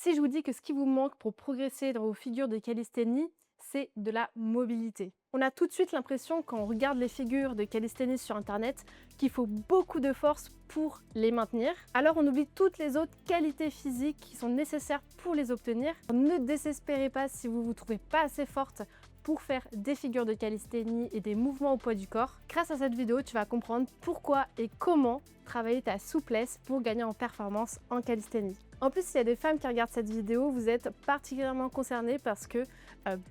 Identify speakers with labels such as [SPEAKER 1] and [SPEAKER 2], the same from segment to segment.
[SPEAKER 1] Si je vous dis que ce qui vous manque pour progresser dans vos figures de calisthénie, c'est de la mobilité. On a tout de suite l'impression, quand on regarde les figures de calisthénie sur internet, qu'il faut beaucoup de force pour les maintenir. Alors on oublie toutes les autres qualités physiques qui sont nécessaires pour les obtenir. Ne désespérez pas si vous ne vous trouvez pas assez forte pour faire des figures de calisthénie et des mouvements au poids du corps. Grâce à cette vidéo, tu vas comprendre pourquoi et comment travailler ta souplesse pour gagner en performance en calisthénie. En plus, s'il y a des femmes qui regardent cette vidéo, vous êtes particulièrement concernées parce que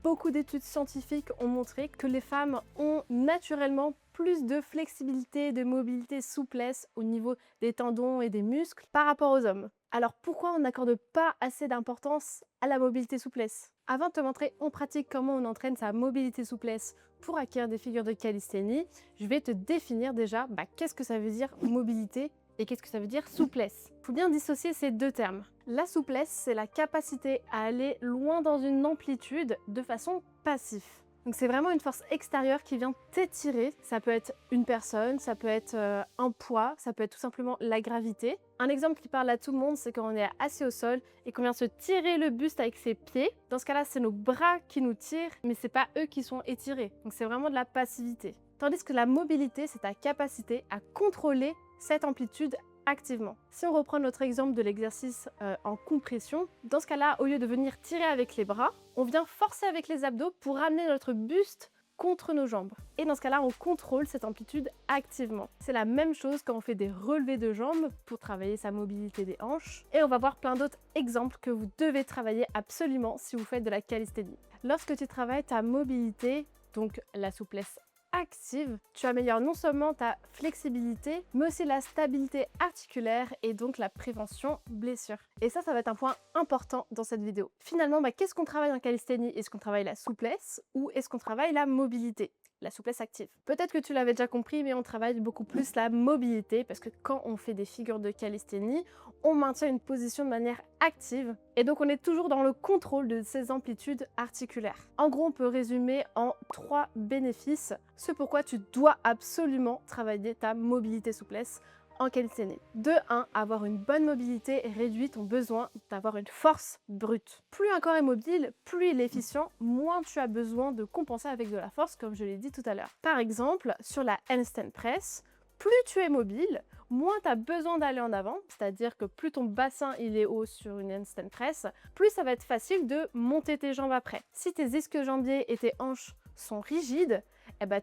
[SPEAKER 1] beaucoup d'études scientifiques ont montré que les femmes ont naturellement plus de flexibilité, de mobilité, souplesse au niveau des tendons et des muscles par rapport aux hommes. Alors pourquoi on n'accorde pas assez d'importance à la mobilité souplesse? Avant de te montrer en pratique comment on entraîne sa mobilité souplesse pour acquérir des figures de calisthénie, je vais te définir déjà qu'est-ce que ça veut dire mobilité et qu'est-ce que ça veut dire souplesse. Il faut bien dissocier ces deux termes. La souplesse, c'est la capacité à aller loin dans une amplitude de façon passive. Donc c'est vraiment une force extérieure qui vient t'étirer. Ça peut être une personne, ça peut être un poids, ça peut être tout simplement la gravité. Un exemple qui parle à tout le monde, c'est quand on est assis au sol et qu'on vient se tirer le buste avec ses pieds. Dans ce cas-là, c'est nos bras qui nous tirent, mais c'est pas eux qui sont étirés. Donc c'est vraiment de la passivité. Tandis que la mobilité, c'est ta capacité à contrôler cette amplitude activement. Si on reprend notre exemple de l'exercice en compression, dans ce cas-là, au lieu de venir tirer avec les bras, on vient forcer avec les abdos pour ramener notre buste contre nos jambes. Et dans ce cas-là, on contrôle cette amplitude activement. C'est la même chose quand on fait des relevés de jambes pour travailler sa mobilité des hanches. Et on va voir plein d'autres exemples que vous devez travailler absolument si vous faites de la calisthénie. Lorsque tu travailles ta mobilité, donc la souplesse active, tu améliores non seulement ta flexibilité, mais aussi la stabilité articulaire et donc la prévention blessure. Et ça va être un point important dans cette vidéo. Finalement, qu'est-ce qu'on travaille en calisthénie? Est-ce qu'on travaille la souplesse ou est-ce qu'on travaille la mobilité? La souplesse active. Peut-être que tu l'avais déjà compris, mais on travaille beaucoup plus la mobilité parce que quand on fait des figures de calisthénie, on maintient une position de manière active et donc on est toujours dans le contrôle de ces amplitudes articulaires. En gros, on peut résumer en 3 bénéfices ce pourquoi tu dois absolument travailler ta mobilité souplesse en calisthénie. De 1, avoir une bonne mobilité réduit ton besoin d'avoir une force brute. Plus un corps est mobile, plus il est efficient, moins tu as besoin de compenser avec de la force, comme je l'ai dit tout à l'heure. Par exemple, sur la handstand press, plus tu es mobile, moins tu as besoin d'aller en avant, c'est-à-dire que plus ton bassin il est haut sur une handstand press, plus ça va être facile de monter tes jambes après. Si tes ischio-jambiers et tes hanches sont rigides,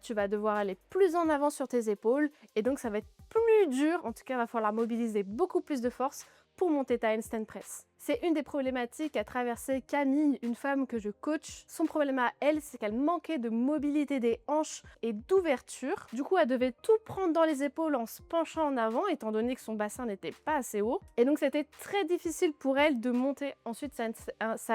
[SPEAKER 1] tu vas devoir aller plus en avant sur tes épaules et donc ça va être plus dur, en tout cas il va falloir mobiliser beaucoup plus de force pour monter ta handstand press. C'est une des problématiques qu'a traversé Camille, une femme que je coach. Son problème à elle, c'est qu'elle manquait de mobilité des hanches et d'ouverture. Du coup, elle devait tout prendre dans les épaules en se penchant en avant, étant donné que son bassin n'était pas assez haut. Et donc, c'était très difficile pour elle de monter ensuite sa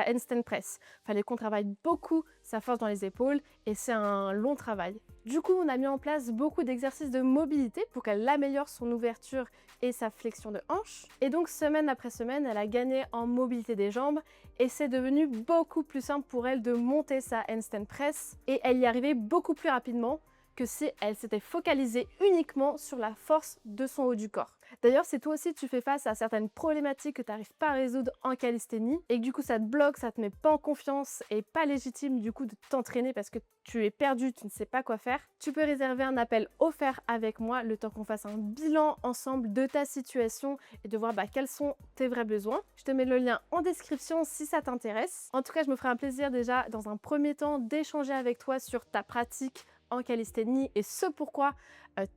[SPEAKER 1] handstand press. Fallait qu'on travaille beaucoup sa force dans les épaules et c'est un long travail. Du coup, on a mis en place beaucoup d'exercices de mobilité pour qu'elle améliore son ouverture et sa flexion de hanche. Et donc, semaine après semaine, elle a gagné en mobilité des jambes et c'est devenu beaucoup plus simple pour elle de monter sa handstand press et elle y arrivait beaucoup plus rapidement que si elle s'était focalisée uniquement sur la force de son haut du corps. D'ailleurs, si toi aussi tu fais face à certaines problématiques que tu n'arrives pas à résoudre en calisthénie et que du coup ça te bloque, ça te met pas en confiance et pas légitime du coup de t'entraîner parce que tu es perdu, tu ne sais pas quoi faire, tu peux réserver un appel offert avec moi le temps qu'on fasse un bilan ensemble de ta situation et de voir quels sont tes vrais besoins. Je te mets le lien en description si ça t'intéresse. En tout cas, je me ferai un plaisir déjà dans un premier temps d'échanger avec toi sur ta pratique en calisthénie et ce pourquoi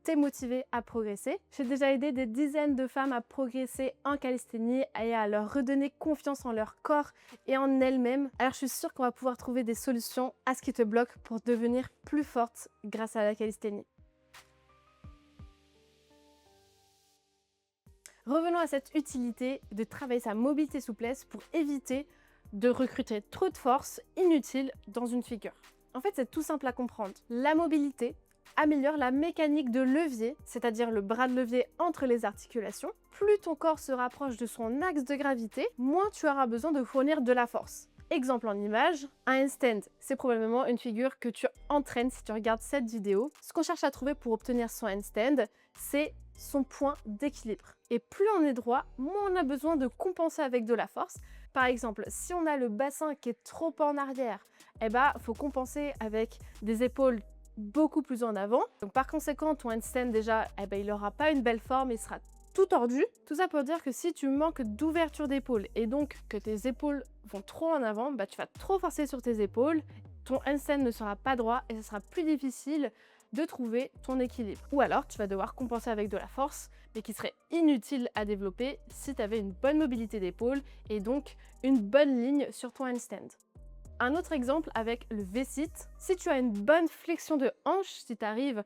[SPEAKER 1] t'es motivé à progresser. J'ai déjà aidé des dizaines de femmes à progresser en calisthénie et à leur redonner confiance en leur corps et en elles-mêmes. Alors je suis sûre qu'on va pouvoir trouver des solutions à ce qui te bloque pour devenir plus forte grâce à la calisthénie. Revenons à cette utilité de travailler sa mobilité souplesse pour éviter de recruter trop de force inutile dans une figure. En fait, c'est tout simple à comprendre. La mobilité améliore la mécanique de levier, c'est-à-dire le bras de levier entre les articulations. Plus ton corps se rapproche de son axe de gravité, moins tu auras besoin de fournir de la force. Exemple en image, un handstand, c'est probablement une figure que tu entraînes si tu regardes cette vidéo. Ce qu'on cherche à trouver pour obtenir son handstand, c'est son point d'équilibre. Et plus on est droit, moins on a besoin de compenser avec de la force, Par exemple, si on a le bassin qui est trop en arrière, faut compenser avec des épaules beaucoup plus en avant. Donc par conséquent, ton handstand déjà, il n'aura pas une belle forme, il sera tout tordu. Tout ça pour dire que si tu manques d'ouverture d'épaule et donc que tes épaules vont trop en avant, tu vas trop forcer sur tes épaules, ton handstand ne sera pas droit et ce sera plus difficile de trouver ton équilibre. Ou alors tu vas devoir compenser avec de la force, mais qui serait inutile à développer si tu avais une bonne mobilité d'épaule et donc une bonne ligne sur ton handstand. Un autre exemple avec le V-sit, si tu as une bonne flexion de hanche, si tu arrives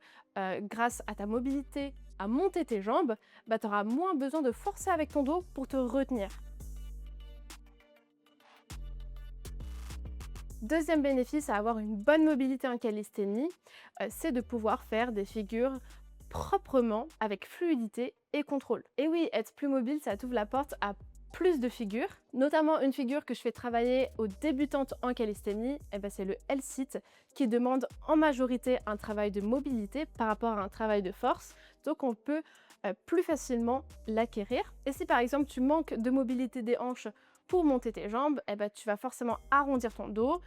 [SPEAKER 1] grâce à ta mobilité à monter tes jambes, tu auras moins besoin de forcer avec ton dos pour te retenir. Deuxième bénéfice à avoir une bonne mobilité en calisthénie, c'est de pouvoir faire des figures proprement, avec fluidité et contrôle. Et oui, être plus mobile, ça t'ouvre la porte à plus de figures, notamment une figure que je fais travailler aux débutantes en calisthénie, c'est le L-sit, qui demande en majorité un travail de mobilité par rapport à un travail de force, donc on peut plus facilement l'acquérir. Et si par exemple tu manques de mobilité des hanches pour monter tes jambes, tu vas forcément arrondir ton dos,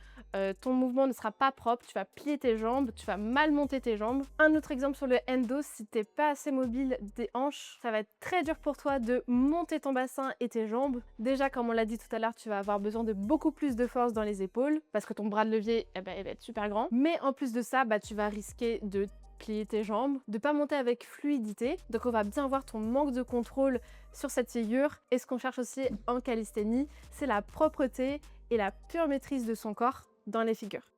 [SPEAKER 1] ton mouvement ne sera pas propre, tu vas plier tes jambes, tu vas mal monter tes jambes. Un autre exemple sur le endo, si tu n'es pas assez mobile des hanches, ça va être très dur pour toi de monter ton bassin et tes jambes. Déjà, comme on l'a dit tout à l'heure, tu vas avoir besoin de beaucoup plus de force dans les épaules parce que ton bras de levier il va être super grand. Mais en plus de ça, tu vas risquer de plier tes jambes, de pas monter avec fluidité. Donc on va bien voir ton manque de contrôle sur cette figure. Et ce qu'on cherche aussi en calisthénie, c'est la propreté et la pure maîtrise de son corps dans les figures.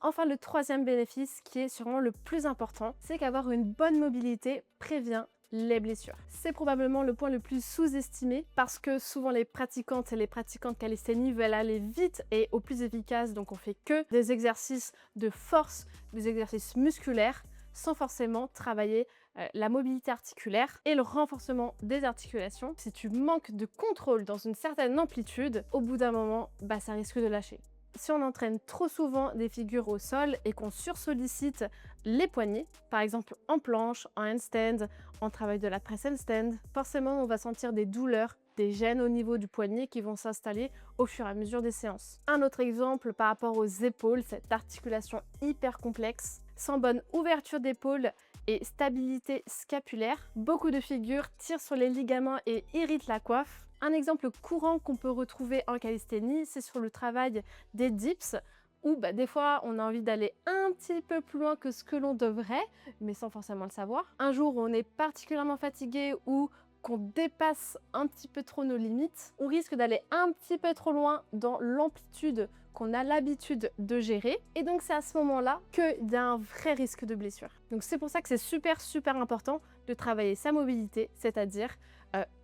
[SPEAKER 1] Enfin, le troisième bénéfice, qui est sûrement le plus important, c'est qu'avoir une bonne mobilité prévient les blessures. C'est probablement le point le plus sous-estimé parce que souvent les pratiquantes et les pratiquants de calisthénie veulent aller vite et au plus efficace, donc on fait que des exercices de force, des exercices musculaires sans forcément travailler la mobilité articulaire et le renforcement des articulations. Si tu manques de contrôle dans une certaine amplitude, au bout d'un moment, ça risque de lâcher. Si on entraîne trop souvent des figures au sol et qu'on sursollicite les poignets, par exemple en planche, en handstand, en travail de la press handstand, forcément on va sentir des douleurs, des gênes au niveau du poignet qui vont s'installer au fur et à mesure des séances. Un autre exemple par rapport aux épaules, cette articulation hyper complexe, sans bonne ouverture d'épaule et stabilité scapulaire, beaucoup de figures tirent sur les ligaments et irritent la coiffe. Un exemple courant qu'on peut retrouver en calisthénie, c'est sur le travail des dips, où des fois on a envie d'aller un petit peu plus loin que ce que l'on devrait, mais sans forcément le savoir. Un jour où on est particulièrement fatigué ou qu'on dépasse un petit peu trop nos limites, on risque d'aller un petit peu trop loin dans l'amplitude qu'on a l'habitude de gérer. Et donc c'est à ce moment-là qu'il y a un vrai risque de blessure. Donc c'est pour ça que c'est super important de travailler sa mobilité, c'est-à-dire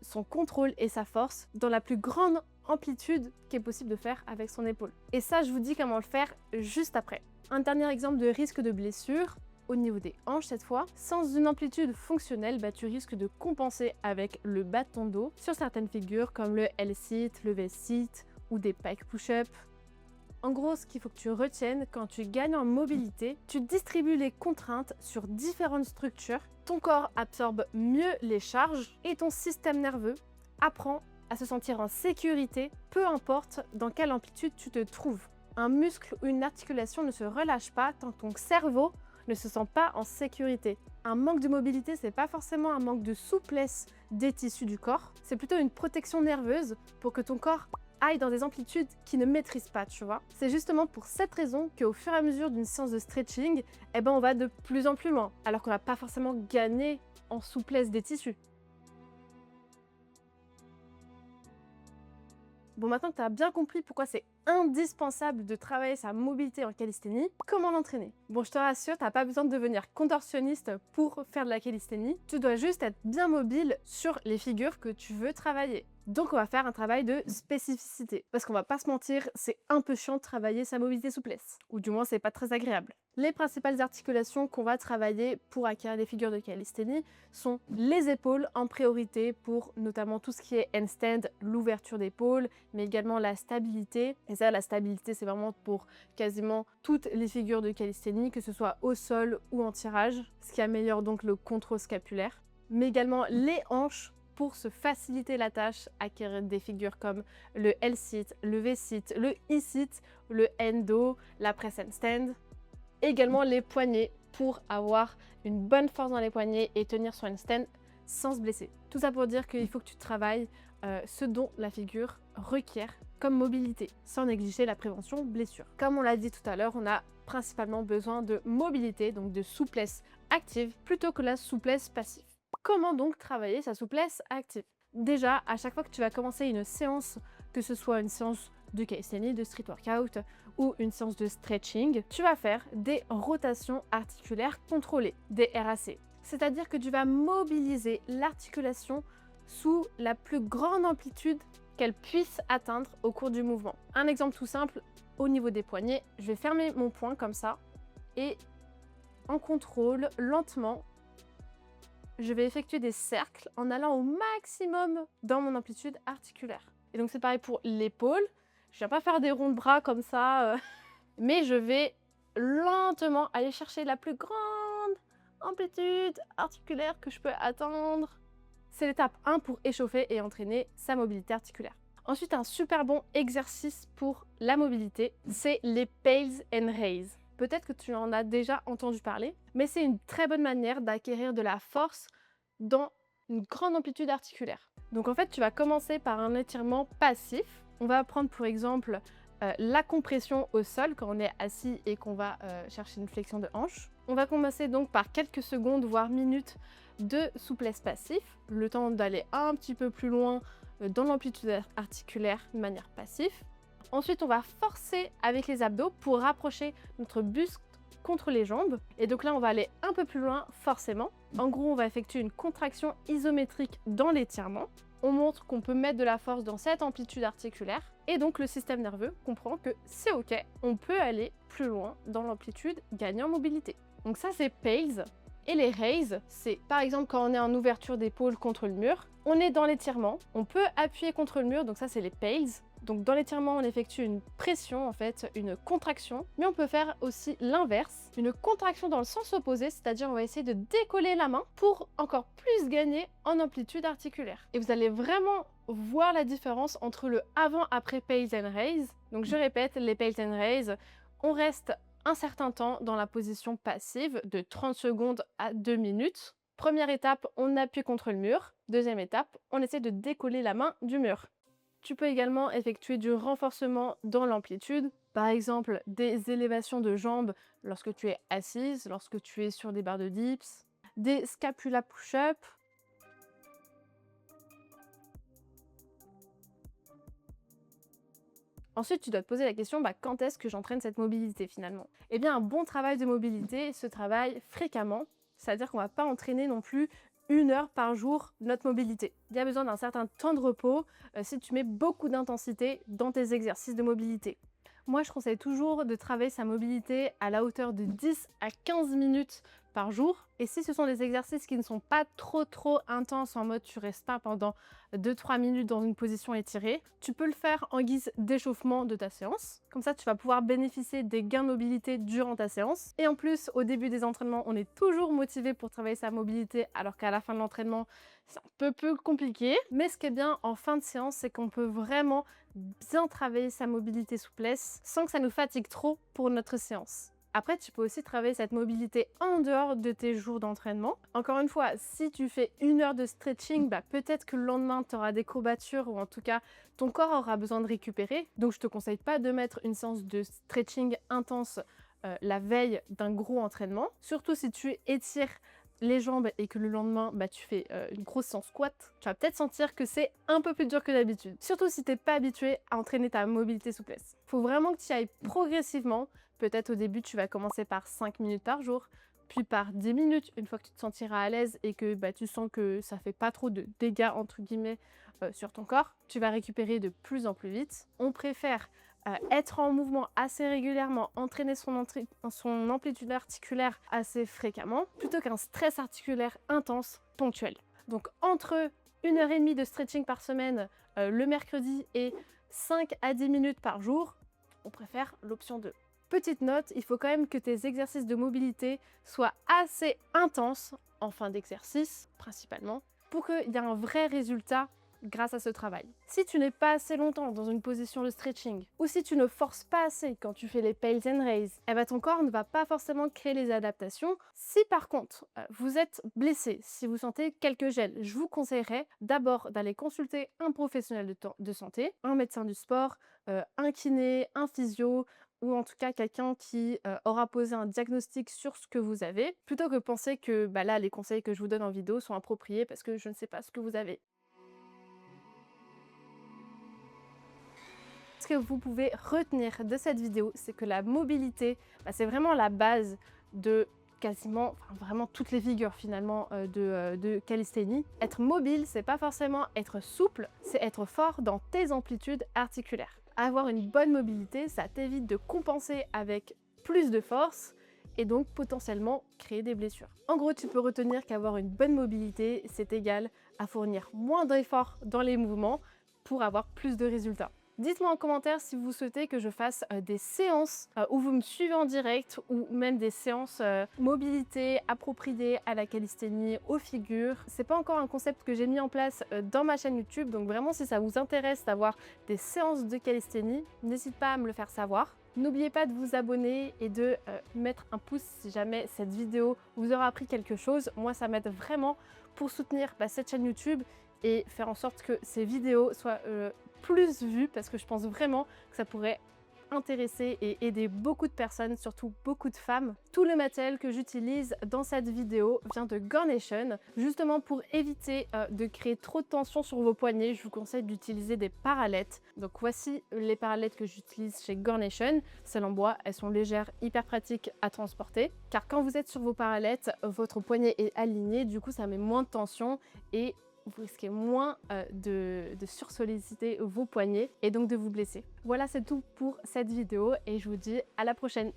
[SPEAKER 1] son contrôle et sa force dans la plus grande amplitude qu'est possible de faire avec son épaule. Et ça, je vous dis comment le faire juste après. Un dernier exemple de risque de blessure, au niveau des hanches cette fois, sans une amplitude fonctionnelle, tu risques de compenser avec le bas de ton dos sur certaines figures comme le L-sit, le V-sit ou des pike push-up. En gros, ce qu'il faut que tu retiennes, quand tu gagnes en mobilité, tu distribues les contraintes sur différentes structures, ton corps absorbe mieux les charges et ton système nerveux apprend à se sentir en sécurité, peu importe dans quelle amplitude tu te trouves. Un muscle ou une articulation ne se relâche pas tant que ton cerveau ne se sent pas en sécurité. Un manque de mobilité, c'est pas forcément un manque de souplesse des tissus du corps, c'est plutôt une protection nerveuse pour que ton corps aille dans des amplitudes qu'il ne maîtrise pas, tu vois. C'est justement pour cette raison qu'au fur et à mesure d'une séance de stretching, on va de plus en plus loin, alors qu'on va pas forcément gagner en souplesse des tissus. Bon, maintenant que tu as bien compris pourquoi c'est indispensable de travailler sa mobilité en calisthénie, comment l'entraîner? Bon, je te rassure, tu n'as pas besoin de devenir contorsionniste pour faire de la calisthénie. Tu dois juste être bien mobile sur les figures que tu veux travailler. Donc on va faire un travail de spécificité. Parce qu'on va pas se mentir, c'est un peu chiant de travailler sa mobilité souplesse. Ou du moins, c'est pas très agréable. Les principales articulations qu'on va travailler pour acquérir des figures de calisthénie sont les épaules en priorité pour notamment tout ce qui est handstand, l'ouverture d'épaule, mais également la stabilité. Et ça, la stabilité, c'est vraiment pour quasiment toutes les figures de calisthénie, que ce soit au sol ou en tirage, ce qui améliore donc le contrôle scapulaire. Mais également les hanches, pour se faciliter la tâche, acquérir des figures comme le L-sit, le V-sit, le E-sit, le endo, la press handstand. Également les poignets pour avoir une bonne force dans les poignets et tenir sur une stand sans se blesser. Tout ça pour dire qu'il faut que tu travailles ce dont la figure requiert comme mobilité, sans négliger la prévention blessure. Comme on l'a dit tout à l'heure, on a principalement besoin de mobilité, donc de souplesse active, plutôt que la souplesse passive. Comment donc travailler sa souplesse active? Déjà, à chaque fois que tu vas commencer une séance, que ce soit une séance de calisthenics, de street workout ou une séance de stretching, tu vas faire des rotations articulaires contrôlées, des RAC. C'est-à-dire que tu vas mobiliser l'articulation sous la plus grande amplitude qu'elle puisse atteindre au cours du mouvement. Un exemple tout simple, au niveau des poignets, je vais fermer mon poing comme ça et en contrôle, lentement, je vais effectuer des cercles en allant au maximum dans mon amplitude articulaire. Et donc c'est pareil pour l'épaule, je ne viens pas faire des ronds de bras comme ça, mais je vais lentement aller chercher la plus grande amplitude articulaire que je peux atteindre. C'est l'étape 1 pour échauffer et entraîner sa mobilité articulaire. Ensuite, un super bon exercice pour la mobilité, c'est les pales and raise. Peut-être que tu en as déjà entendu parler, mais c'est une très bonne manière d'acquérir de la force dans une grande amplitude articulaire. Donc en fait, tu vas commencer par un étirement passif. On va prendre pour exemple la compression au sol quand on est assis et qu'on va chercher une flexion de hanche. On va commencer donc par quelques secondes, voire minutes de souplesse passive, le temps d'aller un petit peu plus loin dans l'amplitude articulaire de manière passive. Ensuite, on va forcer avec les abdos pour rapprocher notre buste contre les jambes. Et donc là, on va aller un peu plus loin forcément. En gros, on va effectuer une contraction isométrique dans l'étirement. On montre qu'on peut mettre de la force dans cette amplitude articulaire. Et donc, le système nerveux comprend que c'est OK, on peut aller plus loin dans l'amplitude, gagner en mobilité. Donc ça, c'est pales. Et les raise, c'est par exemple quand on est en ouverture d'épaule contre le mur, on est dans l'étirement, on peut appuyer contre le mur, donc ça c'est les pales. Donc dans l'étirement, on effectue une pression, en fait, une contraction, mais on peut faire aussi l'inverse, une contraction dans le sens opposé, c'est-à-dire on va essayer de décoller la main pour encore plus gagner en amplitude articulaire. Et vous allez vraiment voir la différence entre le avant-après pales and raise. Donc je répète, les pales and raise, on reste un certain temps dans la position passive de 30 secondes à 2 minutes. Première étape, on appuie contre le mur. Deuxième étape, on essaie de décoller la main du mur. Tu peux également effectuer du renforcement dans l'amplitude, par exemple des élévations de jambes lorsque tu es assise, lorsque tu es sur des barres de dips, des scapula push-up. Ensuite, tu dois te poser la question, quand est-ce que j'entraîne cette mobilité finalement? Eh bien, un bon travail de mobilité se travaille fréquemment, c'est-à-dire qu'on ne va pas entraîner non plus 1 heure par jour notre mobilité. Il y a besoin d'un certain temps de repos si tu mets beaucoup d'intensité dans tes exercices de mobilité. Moi, je conseille toujours de travailler sa mobilité à la hauteur de 10 à 15 minutes par jour. Et si ce sont des exercices qui ne sont pas trop intenses, en mode tu restes pas pendant 2-3 minutes dans une position étirée, tu peux le faire en guise d'échauffement de ta séance. Comme ça, tu vas pouvoir bénéficier des gains de mobilité durant ta séance. Et en plus, au début des entraînements, on est toujours motivé pour travailler sa mobilité, alors qu'à la fin de l'entraînement, c'est un peu plus compliqué. Mais ce qui est bien en fin de séance, c'est qu'on peut vraiment bien travailler sa mobilité souplesse sans que ça nous fatigue trop pour notre séance. Après, tu peux aussi travailler cette mobilité en dehors de tes jours d'entraînement. Encore une fois, si tu fais 1 heure de stretching, peut-être que le lendemain, tu auras des courbatures ou en tout cas, ton corps aura besoin de récupérer. Donc, je ne te conseille pas de mettre une séance de stretching intense la veille d'un gros entraînement. Surtout si tu étires les jambes et que le lendemain, tu fais une grosse séance squat, tu vas peut-être sentir que c'est un peu plus dur que d'habitude. Surtout si tu n'es pas habitué à entraîner ta mobilité souplesse. Il faut vraiment que tu y ailles progressivement. Peut-être au début, tu vas commencer par 5 minutes par jour, puis par 10 minutes, une fois que tu te sentiras à l'aise et que tu sens que ça fait pas trop de dégâts, entre guillemets, sur ton corps. Tu vas récupérer de plus en plus vite. On préfère être en mouvement assez régulièrement, entraîner son amplitude articulaire assez fréquemment, plutôt qu'un stress articulaire intense, ponctuel. Donc entre 1h30 de stretching par semaine le mercredi et 5 à 10 minutes par jour, on préfère l'option 2. Petite note, il faut quand même que tes exercices de mobilité soient assez intenses en fin d'exercice, principalement, pour qu'il y ait un vrai résultat grâce à ce travail. Si tu n'es pas assez longtemps dans une position de stretching ou si tu ne forces pas assez quand tu fais les pulls and raise, eh ben ton corps ne va pas forcément créer les adaptations. Si par contre vous êtes blessé, si vous sentez quelques gels, je vous conseillerais d'abord d'aller consulter un professionnel de santé, un médecin du sport, un kiné, un physio, ou en tout cas quelqu'un qui aura posé un diagnostic sur ce que vous avez, plutôt que penser que là les conseils que je vous donne en vidéo sont appropriés parce que je ne sais pas ce que vous avez. Ce que vous pouvez retenir de cette vidéo, c'est que la mobilité, c'est vraiment la base de quasiment, vraiment toutes les figures finalement de calisthénie. Être mobile, c'est pas forcément être souple, c'est être fort dans tes amplitudes articulaires. Avoir une bonne mobilité, ça t'évite de compenser avec plus de force et donc potentiellement créer des blessures. En gros, tu peux retenir qu'avoir une bonne mobilité, c'est égal à fournir moins d'efforts dans les mouvements pour avoir plus de résultats. Dites-moi en commentaire si vous souhaitez que je fasse des séances où vous me suivez en direct ou même des séances mobilité appropriées à la calisthénie, aux figures. C'est pas encore un concept que j'ai mis en place dans ma chaîne YouTube, donc vraiment si ça vous intéresse d'avoir des séances de calisthénie, n'hésitez pas à me le faire savoir. N'oubliez pas de vous abonner et de mettre un pouce si jamais cette vidéo vous aura appris quelque chose. Moi, ça m'aide vraiment pour soutenir cette chaîne YouTube et faire en sorte que ces vidéos soient plus vues, parce que je pense vraiment que ça pourrait intéresser et aider beaucoup de personnes, surtout beaucoup de femmes. Tout le matériel que j'utilise dans cette vidéo vient de Gornation. Justement pour éviter de créer trop de tension sur vos poignets, je vous conseille d'utiliser des parallettes. Donc voici les parallettes que j'utilise chez Gornation. Celles en bois, elles sont légères, hyper pratiques à transporter. Car quand vous êtes sur vos parallettes, votre poignet est aligné, du coup ça met moins de tension et vous risquez moins de sursolliciter vos poignets et donc de vous blesser. Voilà, c'est tout pour cette vidéo et je vous dis à la prochaine.